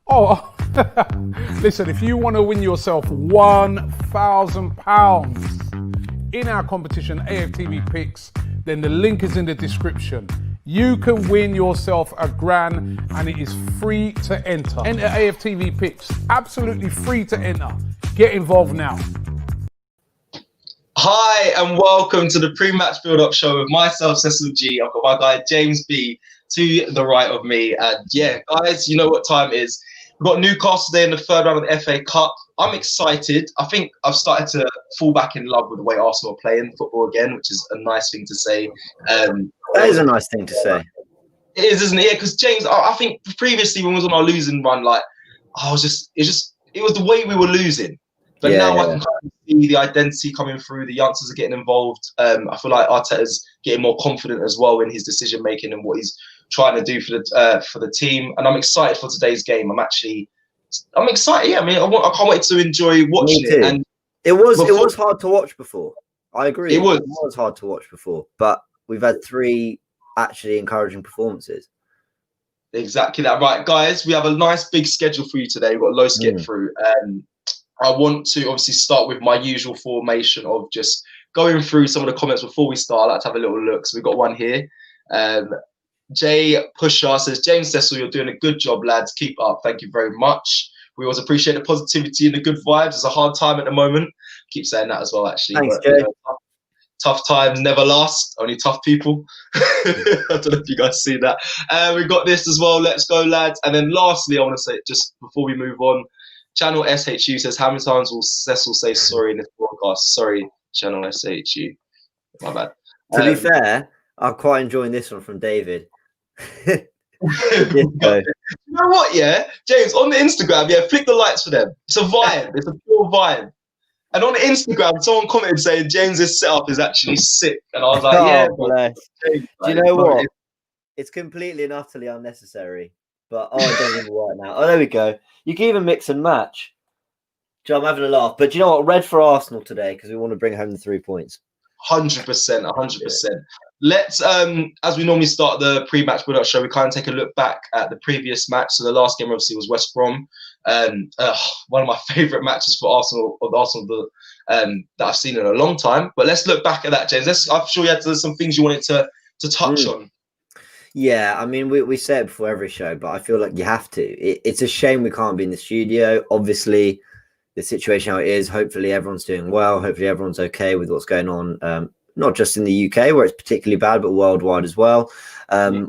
Oh, listen, if you want to win yourself £1,000 in our competition, AFTV Picks, then the link is in the description. You can win yourself £1,000 and it is free to enter. Enter AFTV Picks, absolutely free to enter. Get involved now. Hi and welcome to the pre-match build-up show with myself, Cecil G. I've got my guy James B to the right of me. And yeah, guys, you know what time it is. We've got Newcastle today in the third round of the FA Cup. I'm excited. I think I've started to fall back in love with the way Arsenal are playing football again, which is a nice thing to say. That is a nice thing to say. It is, isn't it? Yeah, because James, I think previously when we was on our losing run, it was the way we were losing. But now I can kind of see the identity coming through. The youngsters are getting involved. I feel like Arteta's getting more confident as well in his decision making and what he's trying to do for the team. And I'm excited for today's game. I'm excited. Yeah, I mean, I can't wait to enjoy watching it. And it was hard to watch before. I agree. It was hard to watch before, but we've had 3 actually encouraging performances. Exactly that, right, guys? We have a nice big schedule for you today. We've got loads to get through. I want to obviously start with my usual formation of just going through some of the comments before we start. I like to have a little look. So we've got one here. Jay Pusher says, James Cecil, you're doing a good job, lads. Keep up. Thank you very much. We always appreciate the positivity and the good vibes. It's a hard time at the moment. Keep saying that as well, actually. Thanks, Jay. Tough times never last. Only tough people. I don't know if you guys see that. We've got this as well. Let's go, lads. And then lastly, I want to say, just before we move on, Channel SHU says, how many times will Cecil say sorry in this broadcast? Sorry, Channel SHU. My bad. To be fair, I'm quite enjoying this one from David. You know what, yeah? James, on the Instagram, flick the lights for them. It's a vibe. It's a pure vibe. And on Instagram, someone commented saying James's setup is actually sick. And I was like, bless. James, do you know what? It's completely and utterly unnecessary. But, it doesn't even work now. Oh, there we go. You can even mix and match. I'm having a laugh. But do you know what? Red for Arsenal today because we want to bring home the 3 points. 100%, 100%. Let's, as we normally start the pre-match build-up show, we kind of take a look back at the previous match. So the last game, obviously, was West Brom. One of my favourite matches for Arsenal that I've seen in a long time. But let's look back at that, James. I'm sure you had some things you wanted to touch on. Yeah, I mean, we say it before every show, but I feel like you have to. It's a shame we can't be in the studio. Obviously, the situation how it is, hopefully everyone's doing well. Hopefully everyone's okay with what's going on, not just in the UK, where it's particularly bad, but worldwide as well,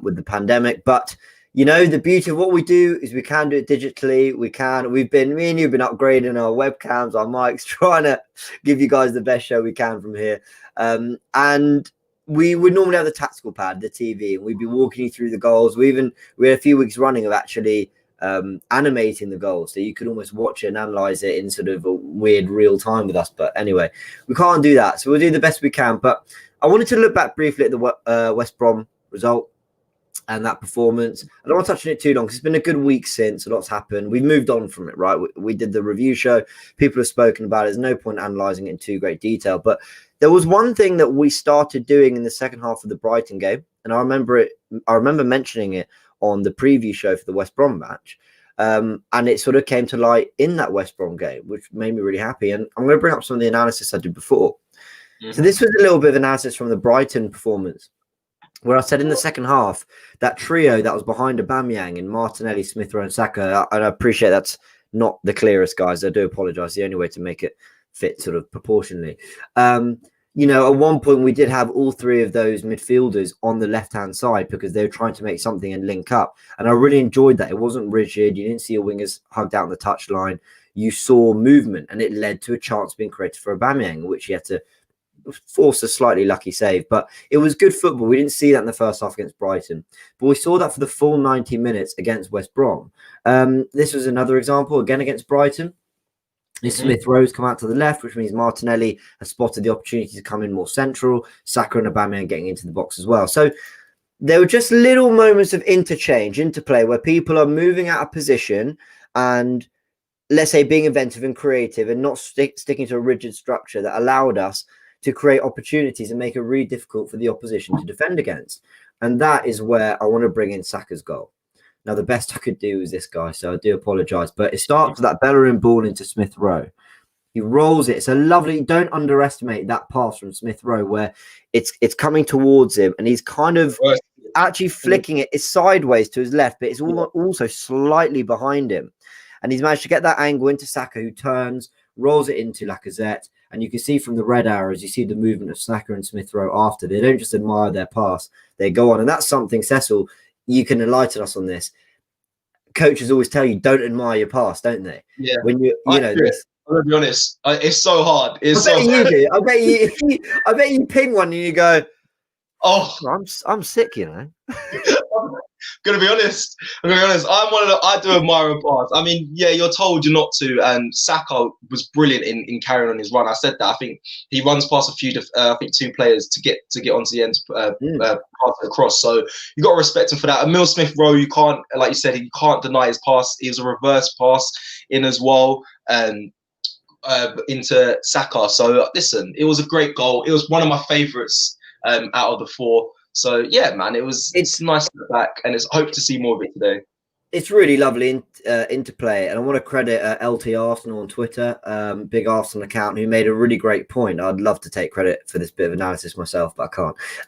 with the pandemic. But, you know, the beauty of what we do is we can do it digitally. Me and you have been upgrading our webcams, our mics, trying to give you guys the best show we can from here. And we would normally have the tactical pad, the TV, and we'd be walking you through the goals. We had a few weeks running of actually animating the goals, so you could almost watch it and analyze it in sort of a weird real time with us. But anyway, we can't do that, so we'll do the best we can. But I wanted to look back briefly at the West Brom result and that performance. I don't want to touch on it too long because it's been a good week since. A lot's happened. We've moved on from it, right? We did the review show. People have spoken about it. There's no point analysing it in too great detail. But there was one thing that we started doing in the second half of the Brighton game, and I remember mentioning it on the preview show for the West Brom match. And it sort of came to light in that West Brom game, which made me really happy. And I'm going to bring up some of the analysis I did before. Mm-hmm. So this was a little bit of analysis from the Brighton performance, where I said in the second half, that trio that was behind Aubameyang and Martinelli, Smith Rowe and Saka, and I appreciate that's not the clearest, guys. I do apologise. The only way to make it fit sort of proportionally. You know, at one point we did have all 3 of those midfielders on the left-hand side because they were trying to make something and link up. And I really enjoyed that. It wasn't rigid. You didn't see your wingers hugged out on the touchline. You saw movement, and it led to a chance being created for Aubameyang, which he had to force a slightly lucky save. But it was good football. We didn't see that in the first half against Brighton, but we saw that for the full 90 minutes against West Brom. This was another example, again, against Brighton. Smith Rowe's come out to the left, which means Martinelli has spotted the opportunity to come in more central. Saka and Aubameyang getting into the box as well. So there were just little moments of interplay, where people are moving out of position and, let's say, being inventive and creative and not sticking to a rigid structure that allowed us to create opportunities and make it really difficult for the opposition to defend against. And that is where I want to bring in Saka's goal. Now, the best I could do was this guy, so I do apologise. But it starts with that Bellerin ball into Smith Rowe. He rolls it. It's a lovely. Don't underestimate that pass from Smith Rowe, where it's coming towards him, and he's kind of actually flicking it. It's sideways to his left, but it's also slightly behind him, and he's managed to get that angle into Saka, who turns, rolls it into Lacazette, and you can see from the red arrows, you see the movement of Saka and Smith Rowe after. They don't just admire their pass; they go on, and that's something, Cecil. You can enlighten us on this. Coaches always tell you don't admire your pass, don't they? Yeah. When you know this. I'm gonna be honest. It's so hard. It's I bet so you hard. do. I bet you ping one and you go, "Oh, I'm sick," you know. I'm gonna be honest. I'm one of the. I do admire a pass. I mean, yeah, you're told you're not to. And Saka was brilliant in carrying on his run. I said that. I think he runs past a few. I think 2 players to get onto the end, pass across. So you got to respect him for that. And Emile Smith Rowe, you can't, like you said, you can't deny his pass. It was a reverse pass in as well. Into Saka. So listen, it was a great goal. It was one of my favourites out of the 4. So yeah, man, it's nice to look back, and it's hope to see more of it today. It's really lovely interplay, and I want to credit LT Arsenal on Twitter, big Arsenal account, who made a really great point. I'd love to take credit for this bit of analysis myself, but I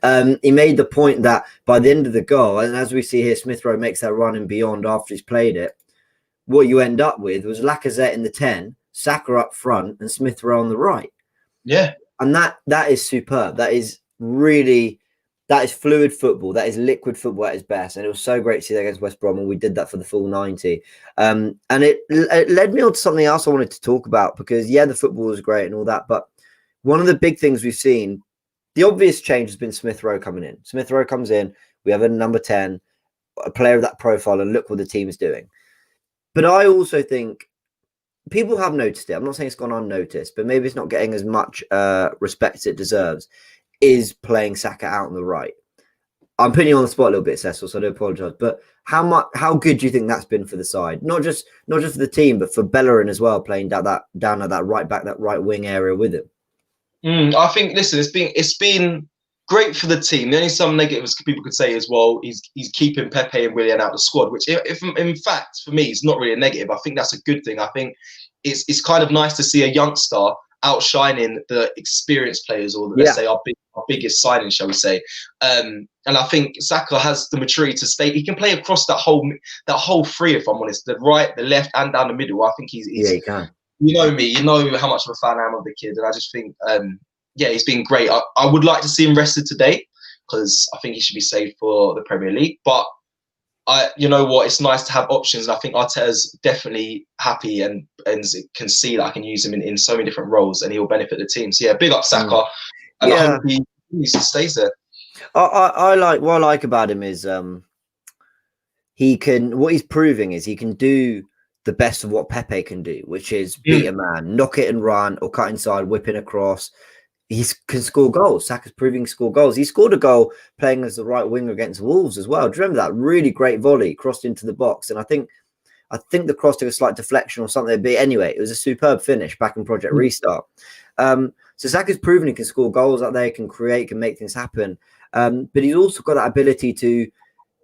can't. He made the point that by the end of the goal, and as we see here, Smith Rowe makes that run and beyond after he's played it. What you end up with was Lacazette in the 10, Saka up front, and Smith Rowe on the right. Yeah, and that is superb. That is fluid football. That is liquid football at its best. And it was so great to see that against West Brom, and we did that for the full 90. And it led me on to something else I wanted to talk about, because yeah, the football was great and all that, but one of the big things we've seen, the obvious change has been Smith Rowe coming in. Smith Rowe comes in. We have a number 10, a player of that profile, and look what the team is doing. But I also think people have noticed it. I'm not saying it's gone unnoticed, but maybe it's not getting as much respect as it deserves, is playing Saka out on the right. I'm putting you on the spot a little bit, Cecil, so I do apologise. But how good do you think that's been for the side? Not just for the team, but for Bellerin as well, playing down at that right back, that right wing area with him. I think, listen, it's been great for the team. The only some negatives people could say as well, he's keeping Pepe and Willian out of the squad, which if in fact for me it's not really a negative. I think that's a good thing. I think it's kind of nice to see a youngster outshining the experienced players, or let's say our biggest signing, shall we say. And I think Saka has the maturity to stay. He can play across that whole 3, if I'm honest, the right, the left, and down the middle. I think he can. You know me, you know how much of a fan I am of the kid, and I just think he's been great. I would like to see him rested today, because I think he should be saved for the Premier League. But you know what? It's nice to have options. And I think Arteta's definitely happy and can see that I can use him in so many different roles, and he'll benefit the team. So yeah, big up Saka, and I hope he stays there. What I like about him is what he's proving is he can do the best of what Pepe can do, which is beat a man, knock it and run, or cut inside, whipping across. He can score goals. Saka's proving score goals. He scored a goal playing as the right winger against Wolves as well. Do you remember that really great volley crossed into the box? And I think the cross took a slight deflection or something. But anyway, it was a superb finish back in Project Restart. So Saka's proven he can score goals out there, can create, can make things happen. But he's also got that ability to,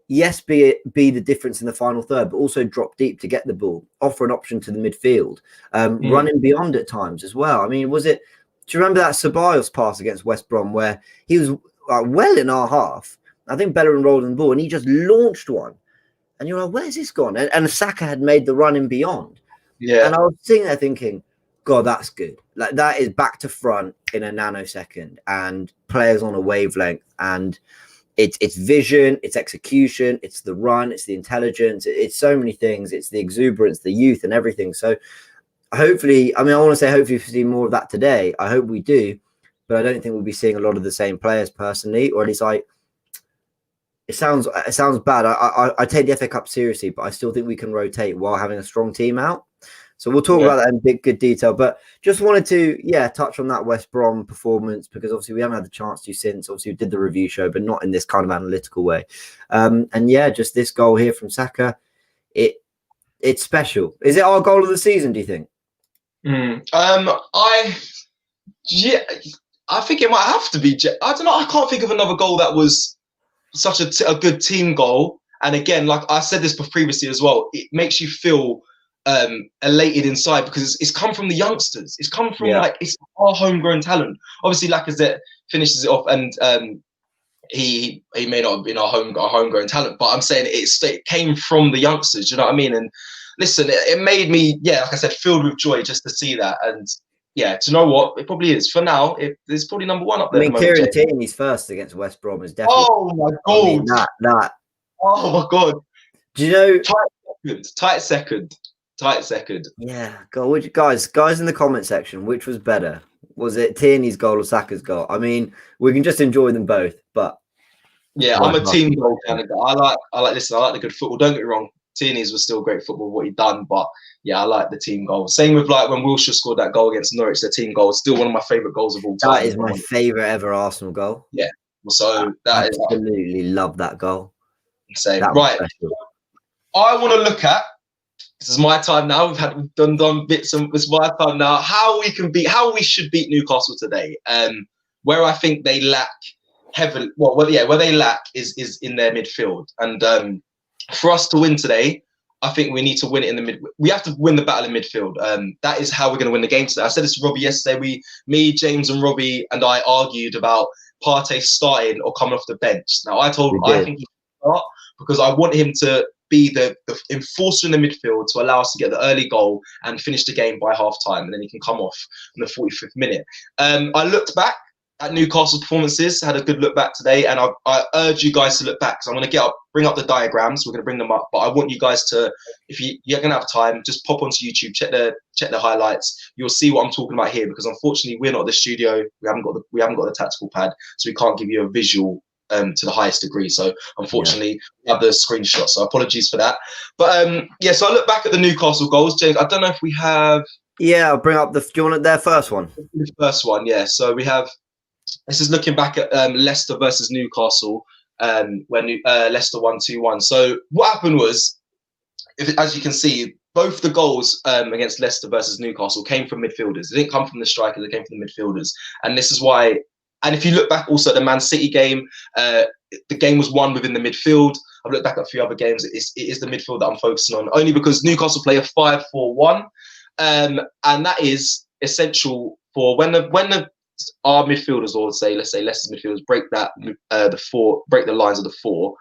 yes, be the difference in the final third, but also drop deep to get the ball, offer an option to the midfield, running beyond at times as well. I mean, do you remember that Ceballos pass against West Brom where he was well in our half? I think Bellerin rolled in the ball and he just launched one. And you're like, where's this gone? And Saka had made the run in beyond. Yeah. And I was sitting there thinking, God, that's good. Like, that is back to front in a nanosecond, and players on a wavelength. And it's vision, it's execution, it's the run, it's the intelligence, it's so many things. It's the exuberance, the youth, and everything. So hopefully, I want to say hopefully we see more of that today. I hope we do, but I don't think we'll be seeing a lot of the same players personally, or at least it sounds bad. I take the FA Cup seriously, but I still think we can rotate while having a strong team out. So we'll talk about that in good detail. But just wanted to, touch on that West Brom performance, because obviously we haven't had the chance to since. Obviously we did the review show, but not in this kind of analytical way. Just this goal here from Saka, it's special. Is it our goal of the season, do you think? I think it might have to be. I don't know. I can't think of another goal that was such a good team goal And again, like I said this previously as well, it makes you feel elated inside because it's come from the youngsters. It's come from like it's our homegrown talent. Obviously, Lacazette finishes it off, and he may not have been our homegrown talent, but I'm saying it came from the youngsters. You know what I mean? And listen, it made me, like I said, filled with joy just to see that. And to know what it probably is for now. It's probably number one up there. I mean, Kieran Tierney's first against West Brom is definitely. Oh my god! I mean, that. Oh my god! Do you know? Tight second. Yeah, guys in the comment section, which was better? Was it Tierney's goal or Saka's goal? I mean, we can just enjoy them both, but I'm a team goal kind of guy. I like the good football. Don't get me wrong, Tierney's was still great football what he done, but I like the team goal. Same with like when Wilshere scored that goal against Norwich, the team goal. Still one of my favourite goals of all time. That is my favourite ever Arsenal goal. Yeah, so that is absolutely love that goal. Same. Right, I want to look at. This is my time now. We've done bits, and it's my time now. How we should beat Newcastle today. Where I think they lack heavily. Where they lack is in their midfield. And for us to win today, I think we need to win it in the mid. We have to win the battle in midfield. That is how we're going to win the game today. I said this to Robbie yesterday. James, and Robbie and I argued about Partey starting or coming off the bench. Now I think he should start because I want him to be the enforcer in the midfield to allow us to get the early goal and finish the game by half time, and then he can come off in the 45th minute. I looked back at Newcastle's performances, had a good look back today, and I urge you guys to look back. So I'm going to bring up the diagrams. We're going to bring them up, but I want you guys to, if you're going to have time, just pop onto YouTube, check the highlights. You'll see what I'm talking about here, because unfortunately we're not at the studio. We haven't got the tactical pad, so we can't give you a visual to the highest degree. So unfortunately we have the screenshot, so apologies for that. But so I look back at the Newcastle goals. James, I don't know if we have I'll bring up do you want their first one? The first one, so we have, this is looking back at Leicester versus Newcastle, when Leicester won 2-1. So what happened was, as you can see, both the goals against Leicester versus Newcastle came from midfielders. They didn't come from the strikers, they came from the midfielders. And this is why. And if you look back also at the Man City game, the game was won within the midfield. I've looked back at a few other games. It is the midfield that I'm focusing on, only because Newcastle play a 5-4-1, and that is essential for when our midfielders, or let's say Leicester's midfielders, break the lines of the four.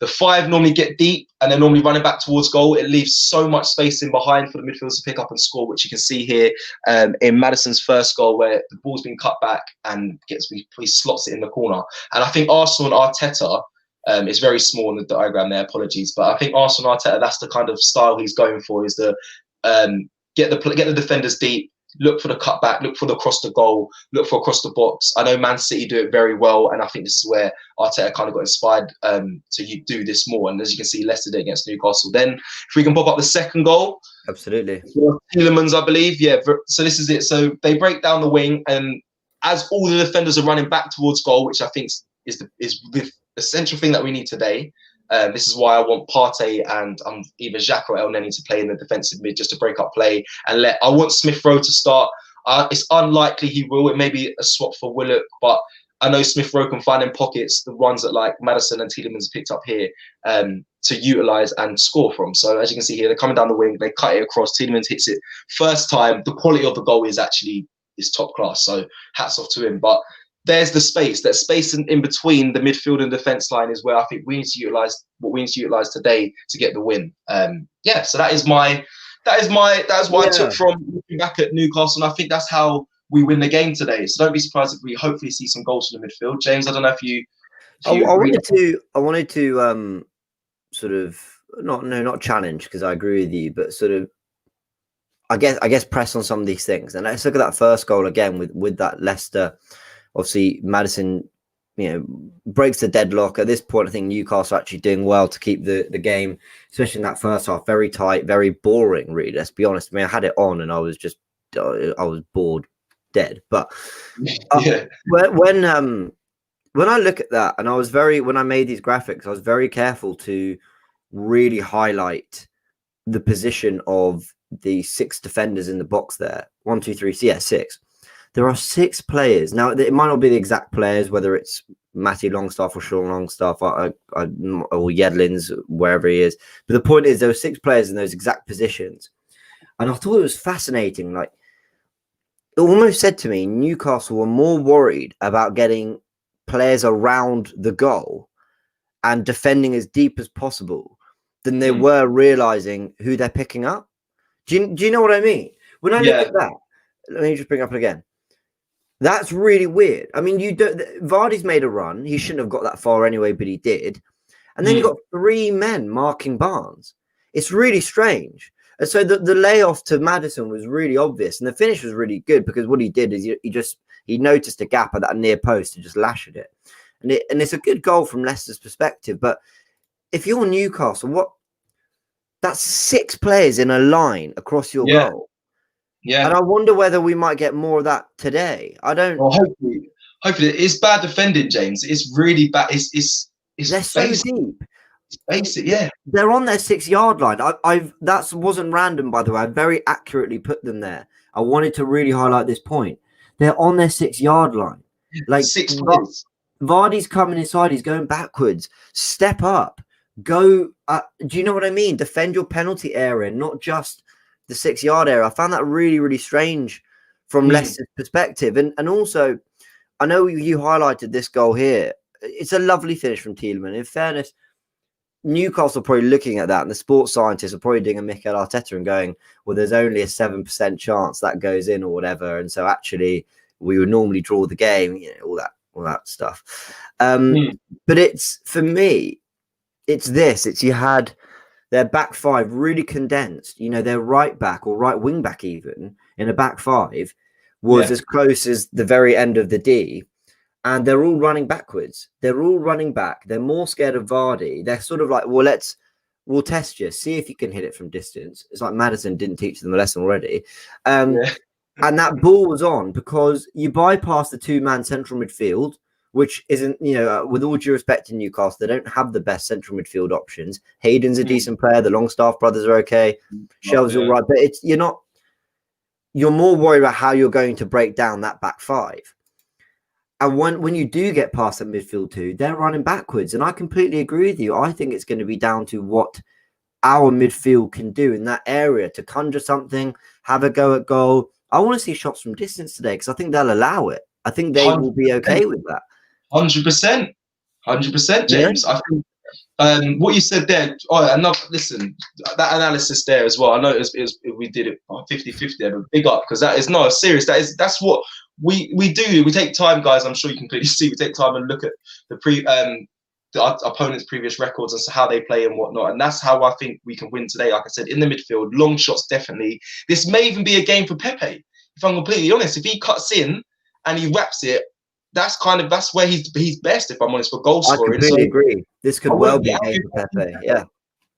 The five normally get deep and they're normally running back towards goal. It leaves so much space in behind for the midfielders to pick up and score, which you can see here in Maddison's first goal, where the ball's been cut back and he slots it in the corner. And I think Arsenal and Arteta, it's very small in the diagram there, apologies, but I think Arsenal and Arteta, that's the kind of style he's going for, is to get the defenders deep, look for the cutback, look for the cross the goal, look for across the box. I know Man City do it very well, and I think this is where Arteta kind of got inspired to do this more. And as you can see, Leicester did against Newcastle. Then, if we can pop up the second goal. Absolutely. Tielemans, I believe. Yeah, so this is it. So they break down the wing, and as all the defenders are running back towards goal, which I think is the essential thing that we need today. This is why I want Partey and either Xhaka or El Neni to play in the defensive mid, just to break up play, and I want Smith Rowe to start. It's unlikely he will. It may be a swap for Willock, but I know Smith Rowe can find in pockets the ones that like Maddison and Tielemans picked up here to utilise and score from. So as you can see here, they're coming down the wing, they cut it across. Tielemans hits it first time. The quality of the goal is top class. So hats off to him. But there's the space. That space in between the midfield and defence line is where I think we need to utilise what we need to utilise today to get the win. So that is what I took from looking back at Newcastle, and I think that's how we win the game today. So don't be surprised if we hopefully see some goals from the midfield. James, I don't know if you. I wanted to sort of not challenge, because I agree with you, but sort of I guess press on some of these things. And let's look at that first goal again with that Leicester. Obviously, Maddison, breaks the deadlock. At this point, I think Newcastle are actually doing well to keep the game, especially in that first half, very tight, very boring, really. Let's be honest. I mean, I had it on and I was bored, dead. But when I look at that, and when I made these graphics, I was very careful to really highlight the position of the 6 defenders in the box there. 6. There are 6 players. Now, it might not be the exact players, whether it's Matty Longstaff or Sean Longstaff or Yedlins, wherever he is. But the point is, there were 6 players in those exact positions. And I thought it was fascinating. Like, it almost said to me, Newcastle were more worried about getting players around the goal and defending as deep as possible than they were realizing who they're picking up. Do you know what I mean? When I look at that, let me just bring it up again. That's really weird. I mean, Vardy's made a run. He shouldn't have got that far anyway, but he did. And then you got 3 men marking Barnes. It's really strange. And so the layoff to Maddison was really obvious, and the finish was really good because what he did is he noticed a gap at that near post and just lashed it. And it's a good goal from Leicester's perspective. But if you're Newcastle, that's 6 players in a line across your goal. Yeah. And I wonder whether we might get more of that today. I don't. Well, hopefully it's bad defending, James. It's really bad. It's they're so deep. It's basic, yeah. They're on their 6-yard line. That wasn't random, by the way. I very accurately put them there. I wanted to really highlight this point. They're on their 6-yard line. Like 6 points. Vardy's coming inside. He's going backwards. Step up. Go. Do you know what I mean? Defend your penalty area, not just the 6-yard area. I found that really, really strange from Leicester's perspective. And also, I know you highlighted this goal here. It's a lovely finish from Tielemans. In fairness, Newcastle are probably looking at that, and the sports scientists are probably doing a Mikel Arteta and going, well, there's only a 7% chance that goes in or whatever. And so actually, we would normally draw the game, all that stuff. But it's, for me, it's you had their back 5 really condensed. Their right back or right wing back even in a back 5 was as close as the very end of the D. And they're all running backwards. They're all running back. They're more scared of Vardy. They're sort of like, well, we'll test you. See if you can hit it from distance. It's like Maddison didn't teach them a lesson already. And that ball was on because you bypass the 2-man central midfield, which isn't, with all due respect to Newcastle, they don't have the best central midfield options. Hayden's a decent player. The Longstaff brothers are okay. Shelv's all right. But you're more worried about how you're going to break down that back 5. And when you do get past that midfield 2, they're running backwards. And I completely agree with you. I think it's going to be down to what our midfield can do in that area to conjure something, have a go at goal. I want to see shots from distance today because I think they'll allow it. I think they will be okay with that. 100%. 100%, James. Yeah. I think what you said there, listen, that analysis there as well. I know we did it 50-50 there, but big up because that is not serious. That's what we do. We take time, guys. I'm sure you can clearly see. We take time and look at the opponent's previous records and how they play and whatnot. And that's how I think we can win today. Like I said, in the midfield, long shots definitely. This may even be a game for Pepe. If I'm completely honest, if he cuts in and he wraps it, that's where he's best, if I'm honest, for goal scoring. I completely agree. This could well be a game for Pepe.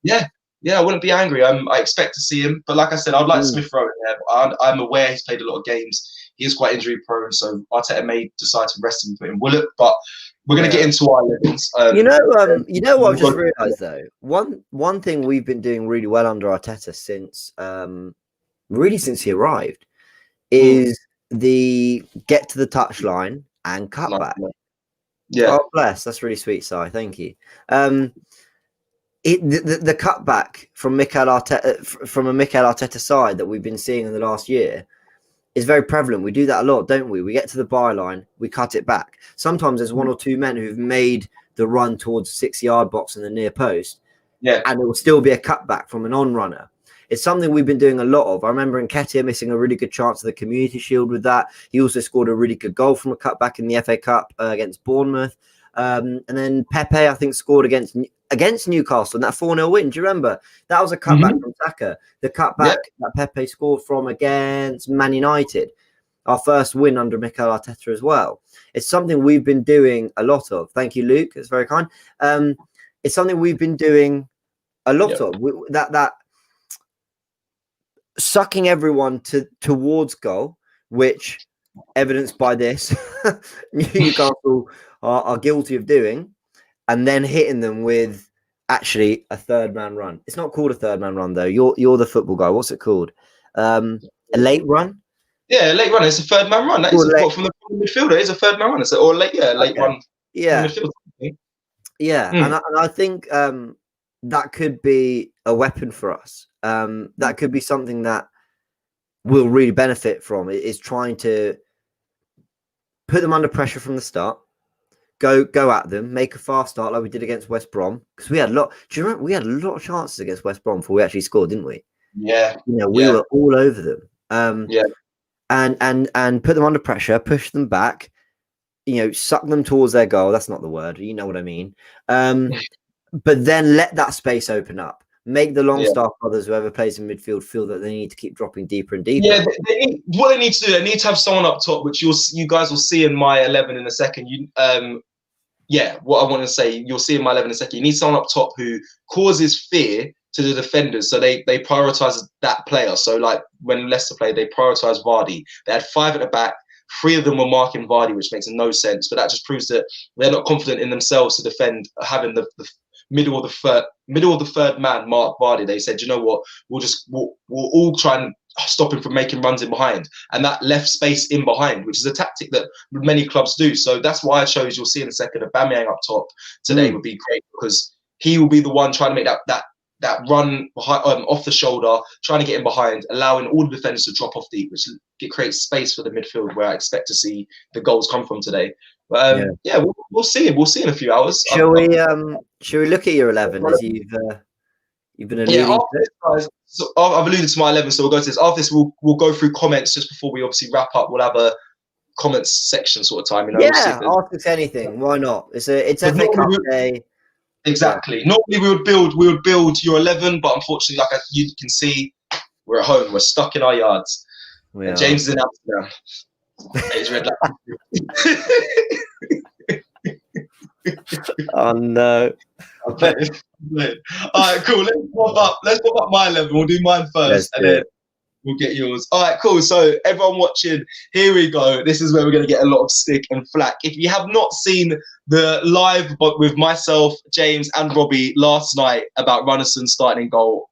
Yeah, I wouldn't be angry. I expect to see him, but like I said, I'd like Smith Rowe in there. But I'm aware he's played a lot of games. He is quite injury prone, so Arteta may decide to rest him and put in Willock. But we're going to get into our 11s. You know what I've just realised though. One thing we've been doing really well under Arteta since he arrived is the get to the touchline and cutback. Yeah. Oh, bless. That's really sweet, Si. Thank you. The cutback from a Mikel Arteta side that we've been seeing in the last year is very prevalent. We do that a lot, don't we? We get to the byline, we cut it back. Sometimes there's 1 or 2 men who've made the run towards the 6-yard box in the near post. Yeah. And it will still be a cutback from an on-runner. It's something we've been doing a lot of. I remember Nketiah missing a really good chance of the Community Shield with that. He also scored a really good goal from a cutback in the FA Cup against Bournemouth. And then Pepe, I think, scored against Newcastle in that 4-0 win. Do you remember? That was a cutback from Saka. The cutback that Pepe scored from against Man United. Our first win under Mikel Arteta as well. It's something we've been doing a lot of. Thank you, Luke. It's very kind. It's something we've been doing a lot of. That sucking everyone towards goal, which, evidenced by this, Newcastle are guilty of doing, and then hitting them with actually a 3rd-man run. It's not called a 3rd-man run though. You're the football guy. What's it called? A late run? Yeah, a late run. It's a 3rd-man run. That is from the midfielder. It's a 3rd-man run. Late run. Yeah. midfield. Yeah, and I think that could be a weapon for us. That could be something that we'll really benefit from. Is trying to put them under pressure from the start, go at them, make a fast start like we did against West Brom, because we had a lot. Do you remember we had a lot of chances against West Brom before we actually scored, didn't we? Yeah, we were all over them. Yeah. And put them under pressure, push them back. Suck them towards their goal. That's not the word. You know what I mean. But then let that space open up. Make the Longstaff brothers, whoever plays in midfield, feel that they need to keep dropping deeper and deeper. Yeah, what they need to do, they need to have someone up top, which you guys will see in my 11 in a second. What I want to say, you'll see in my 11 in a second. You need someone up top who causes fear to the defenders, so they prioritise that player. So like when Leicester played, they prioritised Vardy. They had 5 at the back. 3 of them were marking Vardy, which makes no sense. But that just proves that they're not confident in themselves to defend, having the middle of the third man mark Vardy. They said, you know what, we'll all try and stop him from making runs in behind, and that left space in behind, which is a tactic that many clubs do. So that's why I chose. You'll see in a second, Aubameyang up top today would be great, because he will be the one trying to make that run behind, off the shoulder, trying to get in behind, allowing all the defenders to drop off deep, which creates space for the midfield, where I expect to see the goals come from today. But we'll see. We'll see in a few hours. Shall we look at your 11 as you've been alluding to? Guys, so I've alluded to my 11, so we'll go to this. After this, we'll go through comments just before we obviously wrap up. We'll have a comments section sort of time. Ask us anything. Why not? It's FA Cup day. Exactly. Normally we would build your 11, but unfortunately, like you can see, we're at home. We're stuck in our yards. And James is in Amsterdam. He's red Oh no. Okay. All right, cool. Let's pop up my 11. We'll do mine first, and then we'll get yours. All right, cool. So everyone watching, here we go. This is where we're going to get a lot of stick and flack. If you have not seen the live, but with myself, James, and Robbie last night about Runnison starting in goal,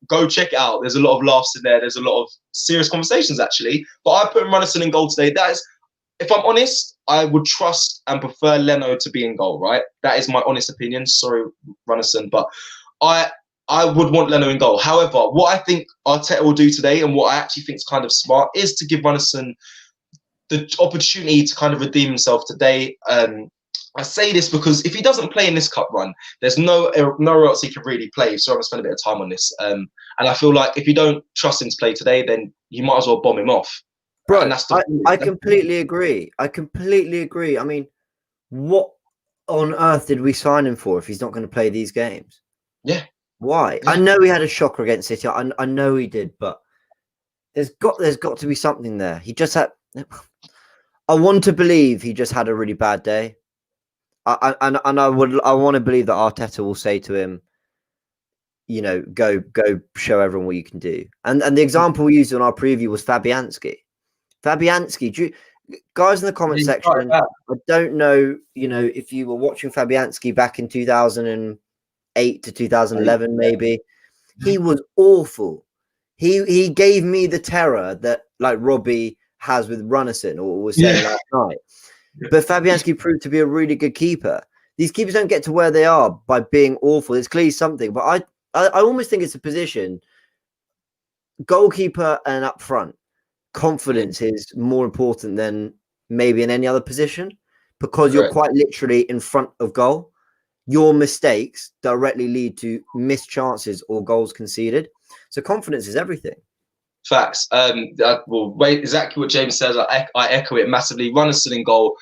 go check it out. There's a lot of laughs in there. There's a lot of serious conversations, actually. But I put Runnison in goal today. That is, if I'm honest, I would trust and prefer Leno to be in goal, right? That is my honest opinion. Sorry, Runnison, but I would want Leno in goal. However, what I think Arteta will do today, and what I actually think is kind of smart, is to give Runnison the opportunity to kind of redeem himself today. I say this because if he doesn't play in this cup run, there's nowhere else he can really play. So I'm going to spend a bit of time on this. And I feel like if you don't trust him to play today, then you might as well bomb him off. Bro, I completely agree. I mean, what on earth did we sign him for if he's not going to play these games? Yeah. Why? Yeah. I know he had a shocker against City. I know he did, but there's got to be something there. He just had. I want to believe he just had a really bad day. I want to believe that Arteta will say to him, go show everyone what you can do. And the example we used on our preview was Fabianski. Guys in the comment section, I don't know, if you were watching Fabianski back in 2008 to 2011, maybe. He was awful. He gave me the terror that like Robbie has with Runnison, or was saying last night. But Fabianski proved to be a really good keeper. These keepers don't get to where they are by being awful. It's clearly something, but I almost think it's a position. Goalkeeper and up front, confidence is more important than maybe in any other position, because you're quite literally in front of goal. Your mistakes directly lead to missed chances or goals conceded. So confidence is everything. Facts. Exactly what James says. I echo it massively. Runnison in goal.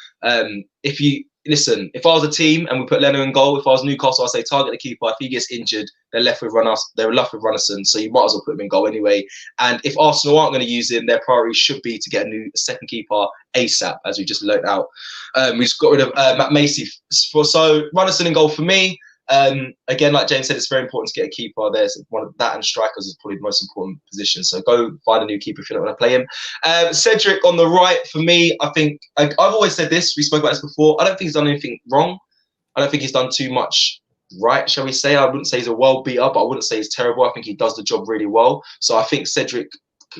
If I was a team and we put Leno in goal, if I was Newcastle, I'd say target the keeper. If he gets injured, they're left with Runnison, so you might as well put him in goal anyway. And if Arsenal aren't going to use him, their priority should be to get a second keeper ASAP, as we just learnt out. We just got rid of Matt Macy. So Runnison in goal for me. Again, like James said, it's very important to get a keeper. There's one of that, and strikers is probably the most important position. So go find a new keeper if you don't want to play him. Cedric on the right for me. I think I've always said this. We spoke about this before. I don't think he's done anything wrong. I don't think he's done too much right, shall we say. I wouldn't say he's a world beater, but I wouldn't say he's terrible. I think he does the job really well. So I think Cedric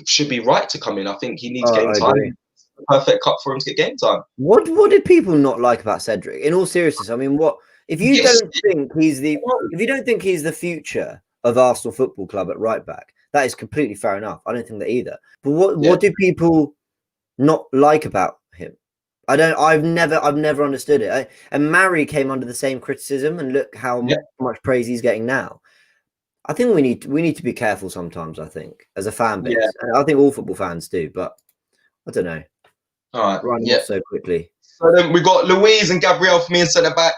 should be right to come in. I think he needs game time. the perfect cup for him to get game time. What did people not like about Cedric? In all seriousness, I mean, what if you don't think he's the future of Arsenal Football Club at right back? That is completely fair enough. I don't think that either. But what do people not like about him? I've never understood it. And Mari came under the same criticism, and look how much praise he's getting now. I think we need to be careful sometimes. I think as a fan base, and I think all football fans do. But I don't know. All right, running off so quickly. So then we got Louise and Gabriel for me in centre back.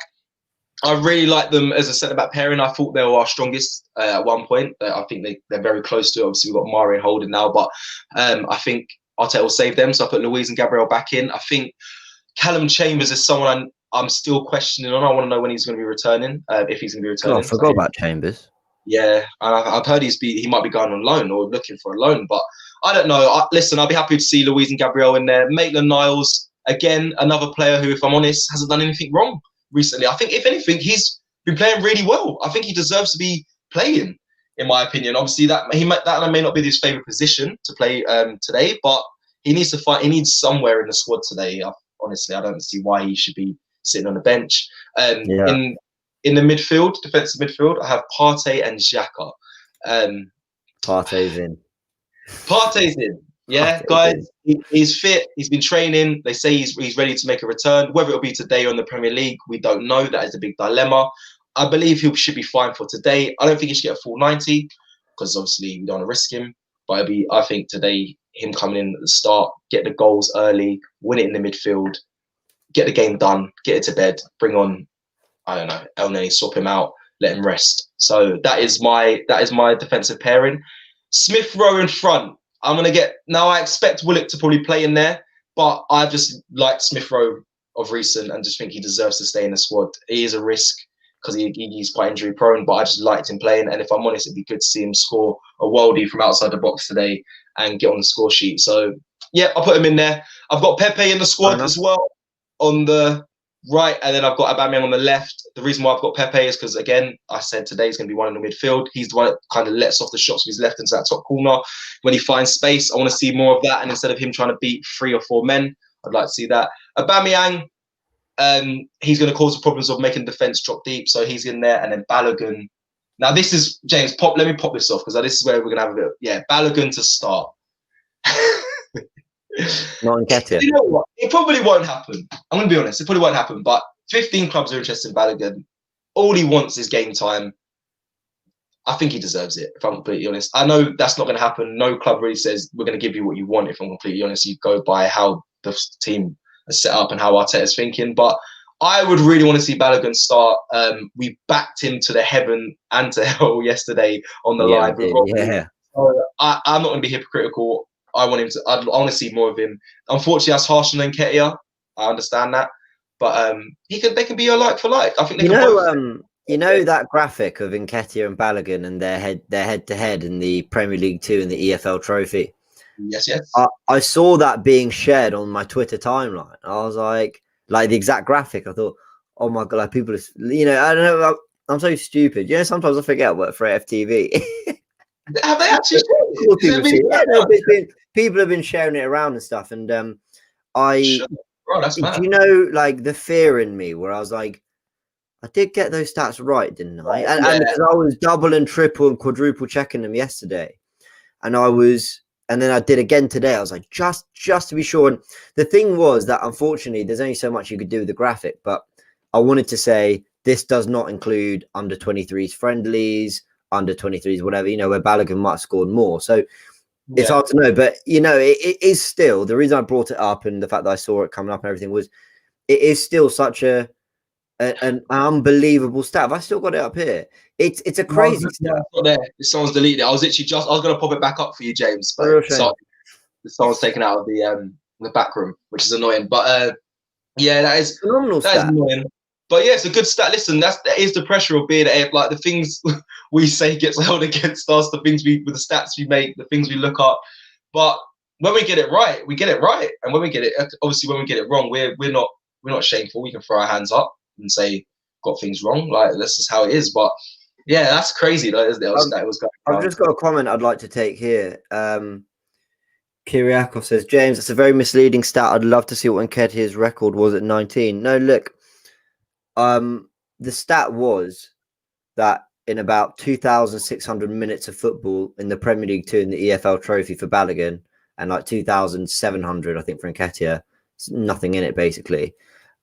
I really like them as a centre back pairing. I thought they were our strongest at one point. I think they're very close to it. Obviously, we've got Mari and Holden now, but I think Arteta will save them. So I put Louise and Gabriel back in. I think Callum Chambers is someone I'm still questioning on. I want to know when he's going to be returning, if he's going to be returning. Oh, I forgot about Chambers. Yeah, and I've heard he might be going on loan or looking for a loan, but I don't know. Listen, I'll be happy to see Louise and Gabriel in there. Maitland-Niles, again, another player who, if I'm honest, hasn't done anything wrong recently. I think, if anything, he's been playing really well. I think he deserves to be playing, in my opinion. Obviously, that may not be his favourite position to play today, but he needs to fight. He needs somewhere in the squad today. Honestly, I don't see why he should be sitting on the bench. In the midfield, defensive midfield, I have Partey and Xhaka. Partey's in. Partey's in. Yeah, guys, he's fit. He's been training. They say he's ready to make a return. Whether it'll be today or in the Premier League, we don't know. That is a big dilemma. I believe he should be fine for today. I don't think he should get a full 90 because obviously we don't want to risk him. But I think today, him coming in at the start, get the goals early, win it in the midfield, get the game done, get it to bed, bring on, I don't know, El Neni, swap him out, let him rest. So that is my defensive pairing. Smith Rowe in front. I expect Willock to probably play in there, but I've just liked Smith Rowe of recent and just think he deserves to stay in the squad. He is a risk because he's quite injury prone, but I just liked him playing. And if I'm honest, it'd be good to see him score a worldie from outside the box today and get on the score sheet. So yeah, I'll put him in there. I've got Pepe in the squad as well on the right, and then I've got Aubameyang on the left. The reason why I've got Pepe is because, again, I said today he's going to be one in the midfield. He's the one that kind of lets off the shots with his left into that top corner. When he finds space, I want to see more of that. And instead of him trying to beat 3 or 4 men, I'd like to see that. Aubameyang, he's going to cause the problems of making defence drop deep. So he's in there. And then Balogun. Now, this is, James, let me pop this off because this is where we're going to have a bit. Yeah, Balogun to start. Not Nketiah. You know what? It probably won't happen. I'm going to be honest. It probably won't happen. But 15 clubs are interested in Balogun. All he wants is game time. I think he deserves it, if I'm completely honest. I know that's not going to happen. No club really says we're going to give you what you want, if I'm completely honest. You go by how the team is set up and how Arteta's thinking. But I would really want to see Balogun start. We backed him to the heaven and to hell yesterday on the live. Yeah. So I'm not going to be hypocritical. I want to see more of him. Unfortunately, that's harsher than Nketiah. I understand that, but they can be a like for like. I think they can both. You know that graphic of Nketiah and Balogun and their head to head in the Premier League 2 and the EFL Trophy. Yes. I saw that being shared on my Twitter timeline. I was like the exact graphic. I thought, oh my god, like people, I don't know. I'm so stupid. Sometimes I forget I work for AFTV. Have they actually? People have been sharing it around and stuff, and that's mad. The fear in me where I was like, I did get those stats right, didn't I? And because I was double and triple and quadruple checking them yesterday, and then I did again today. I was like, just to be sure. And the thing was that unfortunately, there's only so much you could do with the graphic, but I wanted to say this does not include under 23s friendlies, under 23s, whatever, where Balogun might have scored more. So it's hard to know, but it is still, the reason I brought it up and the fact that I saw it coming up and everything was, it is still such an unbelievable stat. Have I still got it up here? It's a crazy stat. It's not there. Someone's deleted it. I was going to pop it back up for you, James, but someone's taken out of the back room, which is annoying. But that is phenomenal. That is annoying. But yeah, it's a good stat. Listen, that is the pressure of being like the things we say gets held against us, the things with the stats we make, the things we look up. But when we get it right, we get it right. And when we get it wrong, we're not shameful. We can throw our hands up and say got things wrong. Like this is how it is. But yeah, that's crazy. Isn't it? I've just got a comment I'd like to take here. Kyriakos says, James, that's a very misleading stat. I'd love to see what Nketiah's record was at 19. No, look, the stat was that in about 2,600 minutes of football in the Premier League 2 in the EFL Trophy for Balogun, and like 2,700, I think, for Nketiah, nothing in it, basically.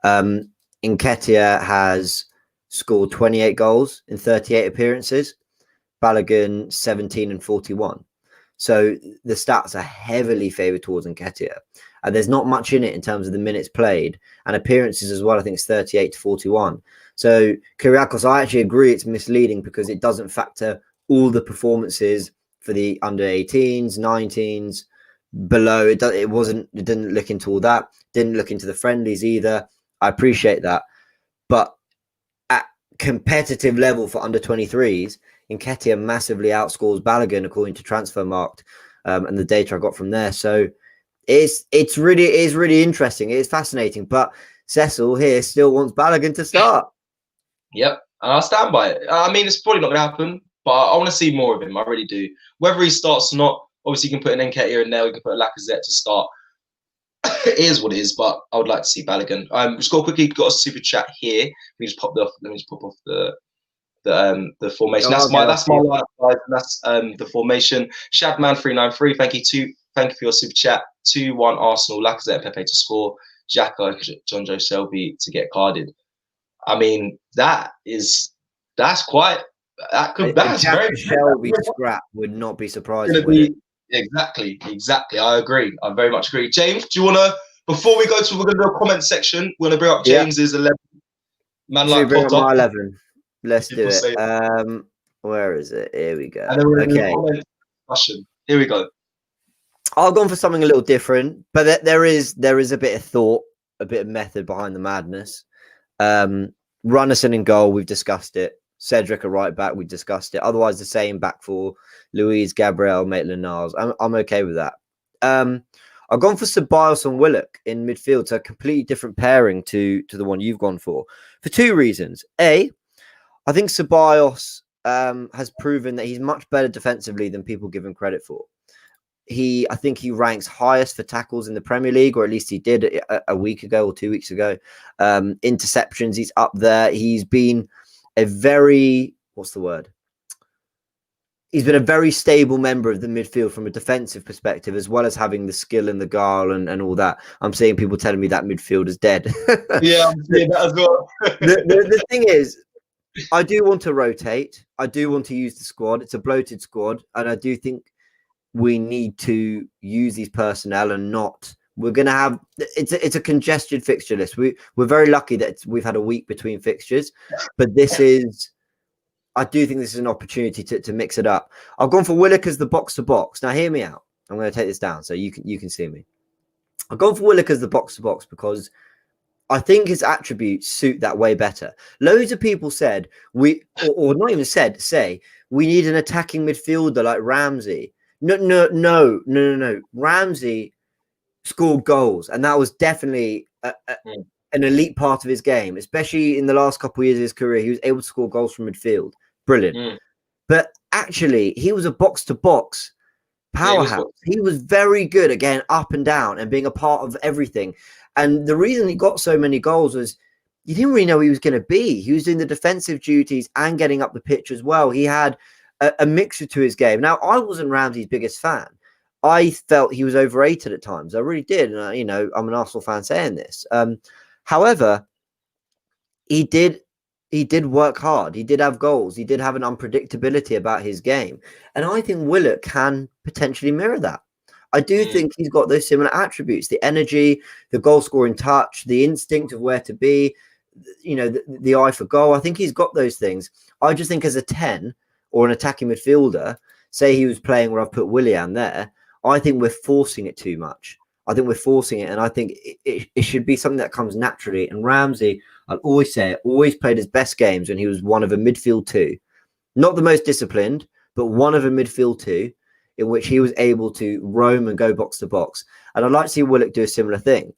Nketiah has scored 28 goals in 38 appearances, Balogun 17 and 41. So the stats are heavily favoured towards Nketiah. And there's not much in it in terms of the minutes played and appearances as well. I think it's 38 to 41. So Kyriakos, I actually agree it's misleading because it doesn't factor all the performances for the under 18s, 19s, below. It didn't look into all that. Didn't look into the friendlies either. I appreciate that. But at competitive level for under 23s, Nketiah massively outscores Balogun according to Transfermarkt and the data I got from there. So it's really interesting. It's fascinating. But Cecil here still wants Balogun to start. Yep, and I'll stand by it. I mean, it's probably not going to happen, but I want to see more of him. I really do. Whether he starts or not, obviously you can put an Nketiah in there. We can put a Lacazette to start. It is what it is, but I would like to see Balogun. Just go quickly. Got a super chat here. We just popped off. Let me just pop off the formation. That's my lineup, guys. That's the formation. Shadman393. Thank you for your super chat. 2-1 Arsenal. Lacazette, Pepe to score. Xhaka, John Joe Shelby to get carded. I mean, that's very Shelby scrap would not be surprising. Exactly. I agree. I very much agree. James, do you want to, before we go to, we're going to do a comment section. We're going to bring up James's 11. Man like bring up Potter. my 11. Let's do it. Where is it? Here we go. And then we're okay. Here we go. I've gone for something a little different, but there is a bit of thought, a bit of method behind the madness. Runnison in goal, we've discussed it. Cedric a right back, we discussed it. Otherwise, the same back four: Luiz, Gabriel, Maitland-Niles. I'm okay with that. I've gone for Ceballos and Willock in midfield, so a completely different pairing to the one you've gone for two reasons. A, I think Ceballos has proven that he's much better defensively than people give him credit for. I think he ranks highest for tackles in the Premier League, or at least he did a week ago or 2 weeks ago. Interceptions, he's up there. He's been a very, He's been a very stable member of the midfield from a defensive perspective, as well as having the skill and the guile and all that. I'm seeing people telling me that midfield is dead. Yeah, I'm seeing that as well. the thing is, I do want to rotate. I do want to use the squad. It's a bloated squad, and I do think we need to use these personnel and not. We're going to have it's a congested fixture list. We're very lucky that we've had a week between fixtures, but I do think this is an opportunity to mix it up. I've gone for Willock as the box to box. Now, hear me out. I'm going to take this down so you can see me. I've gone for Willock as the box to box because I think his attributes suit that way better. Loads of people said or not even say we need an attacking midfielder like Ramsey. No. Ramsey scored goals, and that was definitely an elite part of his game, especially in the last couple of years of his career. He was able to score goals from midfield. Brilliant. But actually, he was a box-to-box powerhouse. He was very good, again, up and down, and being a part of everything. And the reason he got so many goals was you didn't really know who he was going to be. He was doing the defensive duties and getting up the pitch as well. He had a mixture to his game. Now, I wasn't Ramsey's biggest fan. I felt he was overrated at times. I really did. And, I'm an Arsenal fan saying this. However, he did work hard. He did have goals. He did have an unpredictability about his game. And I think Willock can potentially mirror that. I do think he's got those similar attributes: the energy, the goal-scoring touch, the instinct of where to be, the eye for goal. I think he's got those things. I just think as a 10 or an attacking midfielder, say he was playing where I've put Willian there, I think we're forcing it too much. I think we're forcing it, and I think it should be something that comes naturally. And Ramsey, I'll always say it, always played his best games when he was one of a midfield two. Not the most disciplined, but one of a midfield two, in which he was able to roam and go box to box. And I'd like to see Willock do a similar thing.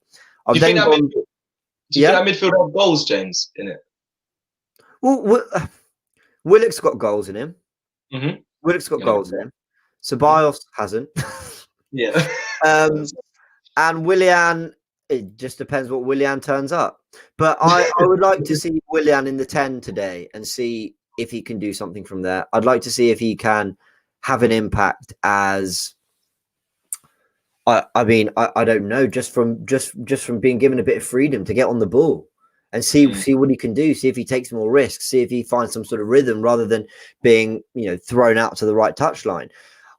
Do you think that midfield has goals, James, in it? Well, Willock's got goals in him. Willock's got goals in him. Ceballos hasn't. Yeah. And Willian, it just depends what Willian turns up. But I would like to see Willian in the 10 today and see if he can do something from there. I'd like to see if he can have an impact as I mean, I don't know, just from being given a bit of freedom to get on the ball and see what he can do, see if he takes more risks, see if he finds some sort of rhythm rather than being, thrown out to the right touchline.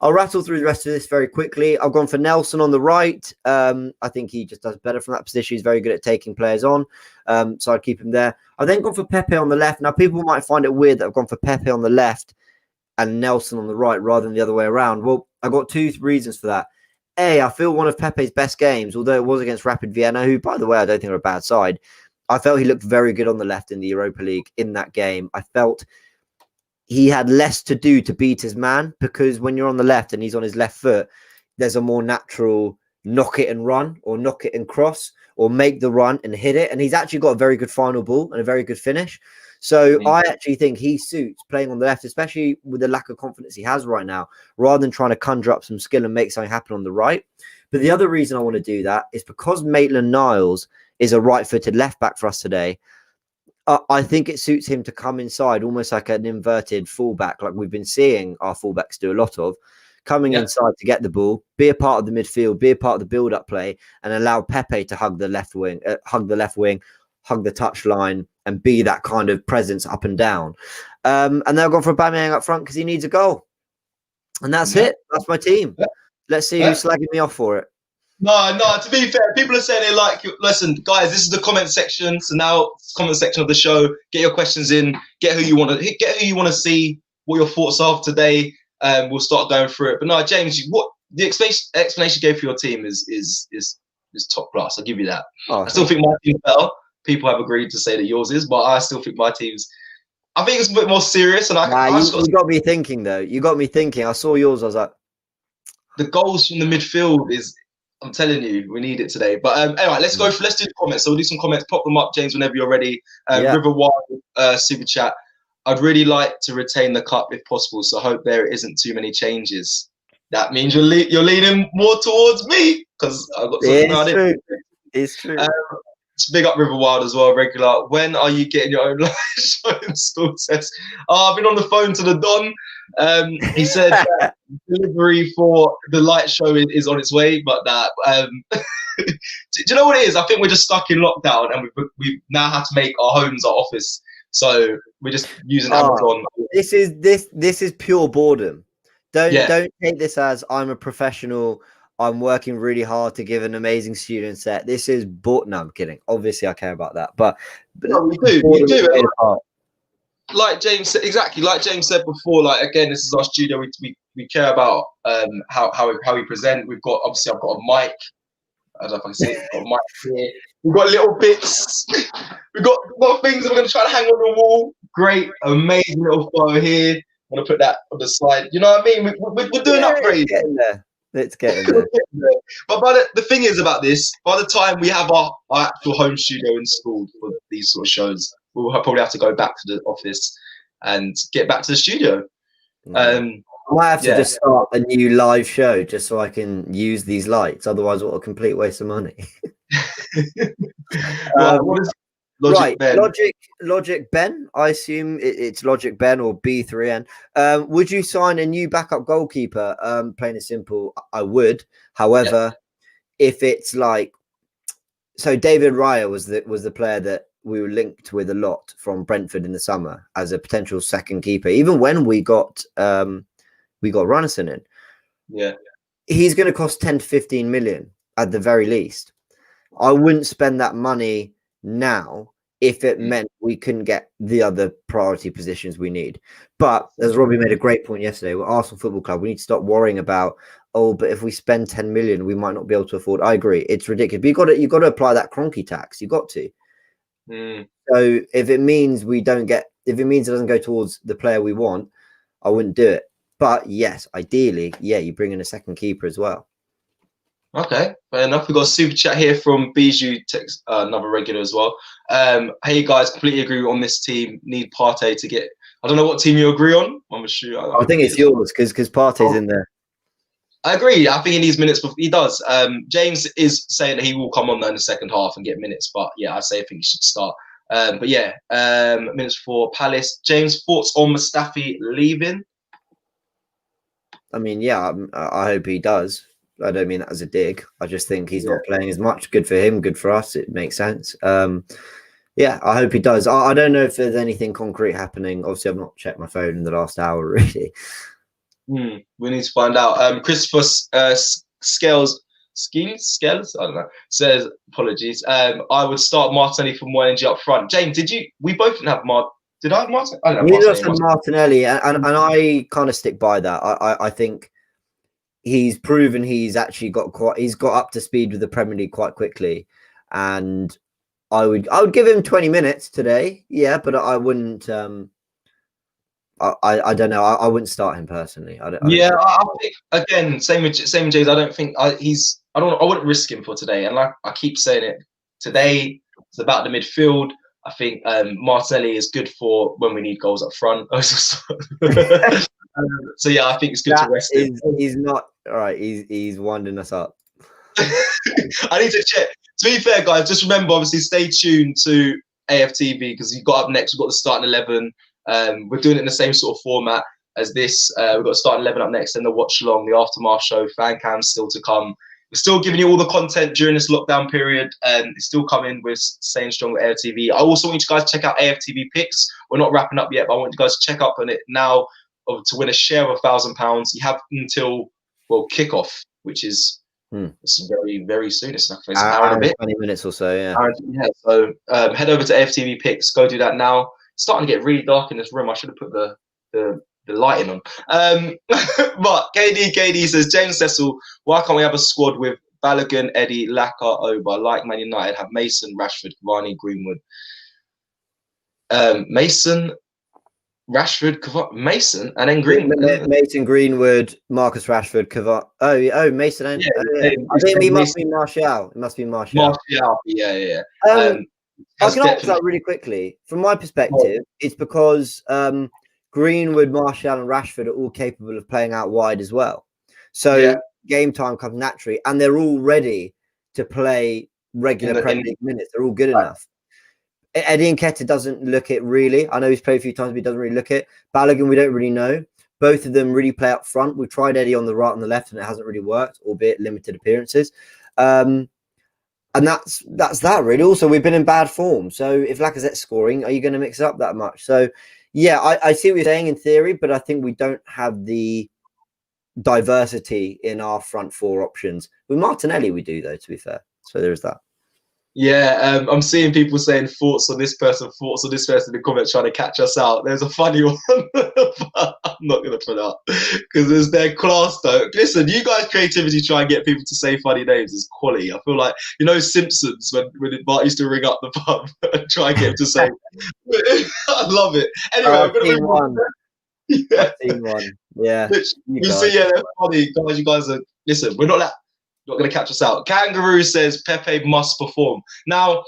I'll rattle through the rest of this very quickly. I've gone for Nelson on the right. I think he just does better from that position. He's very good at taking players on. So I'd keep him there. I've then gone for Pepe on the left. Now, people might find it weird that I've gone for Pepe on the left and Nelson on the right rather than the other way around. Well, I've got two reasons for that. I feel one of Pepe's best games, although it was against Rapid Vienna, who, by the way, I don't think are a bad side. I felt he looked very good on the left in the Europa League in that game. I felt he had less to do to beat his man, because when you're on the left and he's on his left foot, there's a more natural knock it and run, or knock it and cross, or make the run and hit it. And he's actually got a very good final ball and a very good finish. So I actually think he suits playing on the left, especially with the lack of confidence he has right now, rather than trying to conjure up some skill and make something happen on the right. But the other reason I want to do that is because Maitland-Niles is a right-footed left-back for us today. I think it suits him to come inside almost like an inverted fullback, like we've been seeing our fullbacks do a lot of, coming inside to get the ball, be a part of the midfield, be a part of the build-up play, and allow Pepe to hug the left wing, hug the touchline, and be that kind of presence up and down. And they'll go for Aubameyang up front because he needs a goal. And that's it. That's my team. Let's see who's slagging me off for it. No, to be fair, people are saying they like you. Listen, guys, this is the comment section. So now it's the comment section of the show. Get your questions in. Get who you want to see, what your thoughts are today. We'll start going through it. But no, James, what the explanation you gave for your team is top class. I'll give you that. I still think my team's better. People have agreed to say that yours is, but I still think my team's. I think it's a bit more serious. And you got me thinking, though. You got me thinking. I saw yours. I was like, the goals from the midfield is. I'm telling you, we need it today. But anyway, let's do the comments. So we'll do some comments. Pop them up, James, whenever you're ready. River Wild super chat. I'd really like to retain the cup if possible. So I hope there isn't too many changes. That means you're leaning more towards me because I've got something around it. It's true. Big up River Wild as well, regular. When are you getting your own live show installed? Says, I've been on the phone to the Don. He said delivery for the light show is on its way, but do you know what it is? I think we're just stuck in lockdown, and we've now had to make our homes our office. So we're just using Amazon. This is pure boredom. Don't take this as I'm a professional. I'm working really hard to give an amazing student set. This is no, I'm kidding. Obviously, I care about that, but no, we do. Like James said, exactly. Like James said before. Like again, this is our studio. We care about how we present. We've got I've got a mic. I don't know if I can see it. We've got a mic here. We've got little bits. We've got things that we're going to try to hang on the wall. Great, amazing little photo here. I'm going to put that on the slide. You know what I mean? We're doing upgrades. Let's get in there. But the thing is about this, by the time we have our actual home studio installed for these sort of shows, we'll probably have to go back to the office and get back to the studio. I might have to just start a new live show just so I can use these lights. Otherwise, what a complete waste of money. Logic Ben. Logic Ben. I assume it's Logic Ben or B3N. Would you sign a new backup goalkeeper? Plain and simple, I would. However, if it's like, so David Raya was the player that we were linked with a lot from Brentford in the summer as a potential second keeper. Even when we got Runnison in, he's going to cost 10 to 15 million at the very least. I wouldn't spend that money now if it meant we couldn't get the other priority positions we need. But as Robbie made a great point yesterday, with Arsenal Football Club, we need to stop worrying about, but if we spend 10 million, we might not be able to afford. I agree, it's ridiculous. But you've got to apply that Kroenke tax. You've got to. So if it means it doesn't go towards the player we want, I wouldn't do it. But yes, ideally, you bring in a second keeper as well. Okay, fair enough. We've got a super chat here from Bijou, another regular as well. Hey guys, completely agree on this team. Need Partey to get. I don't know what team you agree on. I'm sure. I think it's yours because Partey's in there. I agree. I think he needs minutes. He does. James is saying that he will come on there in the second half and get minutes. But yeah, I think he should start. But yeah, minutes for Palace. James, thoughts on Mustafi leaving? I mean, yeah, I hope he does. I don't mean that as a dig. I just think he's not playing as much. Good for him. Good for us. It makes sense. Yeah, I hope he does. I don't know if there's anything concrete happening. Obviously, I've not checked my phone in the last hour, really. We need to find out. Christopher Scales, I don't know, says, apologies. I would start Martinelli from 1NG up front. James, we both didn't have did I have Martinelli? I don't know. We lost Martinelli, and I kind of stick by that. I think he's proven he's actually got up to speed with the Premier League quite quickly, and I would give him 20 minutes today. Yeah, but I wouldn't. I don't know. I wouldn't start him personally. I think again, same with James. I don't think I wouldn't risk him for today. And like I keep saying it, today it's about the midfield. I think Martinelli is good for when we need goals up front. So yeah, I think it's good to rest him. He's not all right. He's winding us up. I need to check. To be fair, guys, just remember, obviously, stay tuned to AFTV because you got up next. We've got the starting 11. We're doing it in the same sort of format as this. We've got starting 11 up next, and the watch along, the aftermath show, fan cams still to come. We're still giving you all the content during this lockdown period, and it's still coming. We're staying strong with AFTV. I also want you guys to check out AFTV Picks. We're not wrapping up yet, but I want you guys to check up on it now to win a share of £1,000. You have until kickoff, which is it's very, very soon. It's like an hour and a bit, 20 minutes or so. Yeah. So head over to AFTV Picks. Go do that now. It's starting to get really dark in this room. I should have put the lighting on. But KD says, James Cecil, why can't we have a squad with Balogun, Eddie, Laka, Oba, like Man United, have Mason, Rashford, Cavani, Greenwood? Mason, Rashford, Mason, and then Greenwood. Mason, Greenwood, Marcus Rashford, Cavani. Oh, Mason. And, I think it must be Martial. It must be Martial. Yeah. I can answer that really quickly. From my perspective, it's because Greenwood, Martial, and Rashford are all capable of playing out wide as well. So game time comes naturally, and they're all ready to play regular Premier League minutes. They're all good enough. Eddie Nketiah doesn't look it really. I know he's played a few times, but he doesn't really look it. Balogun, we don't really know. Both of them really play up front. We've tried Eddie on the right and the left, and it hasn't really worked, albeit limited appearances. And that's that really. Also, we've been in bad form. So if Lacazette's scoring, are you going to mix it up that much? So yeah, I see what you're saying in theory, but I think we don't have the diversity in our front four options. With Martinelli, we do though, to be fair. So there is that. Yeah, I'm seeing people saying thoughts on this person in the comments trying to catch us out. There's a funny one, but I'm not going to put up because it's their class though. Listen, you guys' creativity try and get people to say funny names is quality. I feel like, Simpsons when Bart used to ring up the pub and try and get him to say. I love it. Anyway, I'm going to move on. Team one. Yeah. You see, they're funny. Guys, you guys are, listen, we're not going to catch us out. Kangaroo says Pepe must perform. Now,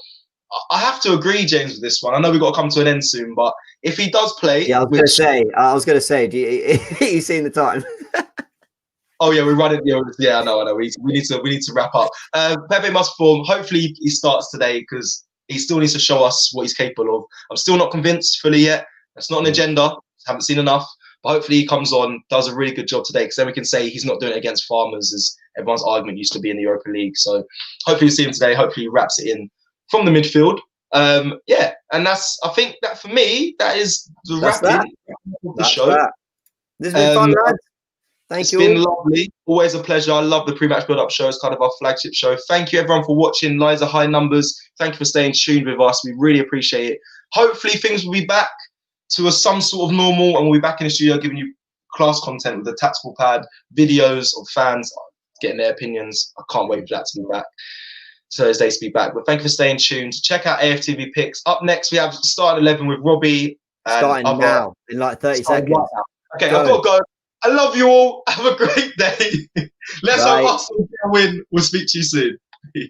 I have to agree, James, with this one. I know we've got to come to an end soon, but if he does play... Yeah, I was going to say, you seen the time? Oh, yeah, we're running... Yeah, I know. We need to wrap up. Pepe must perform. Hopefully, he starts today because he still needs to show us what he's capable of. I'm still not convinced fully yet. That's not an agenda. Haven't seen enough. But hopefully he comes on, does a really good job today, because then we can say he's not doing it against Farmers, as everyone's argument used to be in the Europa League. So hopefully we see him today. Hopefully he wraps it in from the midfield. And I think that for me, that is the wrapping of the show. This has been fun, lads. Thank you. It's been lovely. Always a pleasure. I love the pre-match build-up show. It's kind of our flagship show. Thank you, everyone, for watching. Liza High Numbers. Thank you for staying tuned with us. We really appreciate it. Hopefully things will be back to some sort of normal, and we'll be back in the studio giving you class content with the tactical pad, videos of fans getting their opinions. I can't wait for that to be back. Thursday to be back. But thank you for staying tuned. Check out AFTV Picks. Up next, we have starting 11 with Robbie. Starting now in like 30 seconds. Okay, I've got to go. I love you all. Have a great day. Let's hope Arsenal win. We'll speak to you soon. Peace.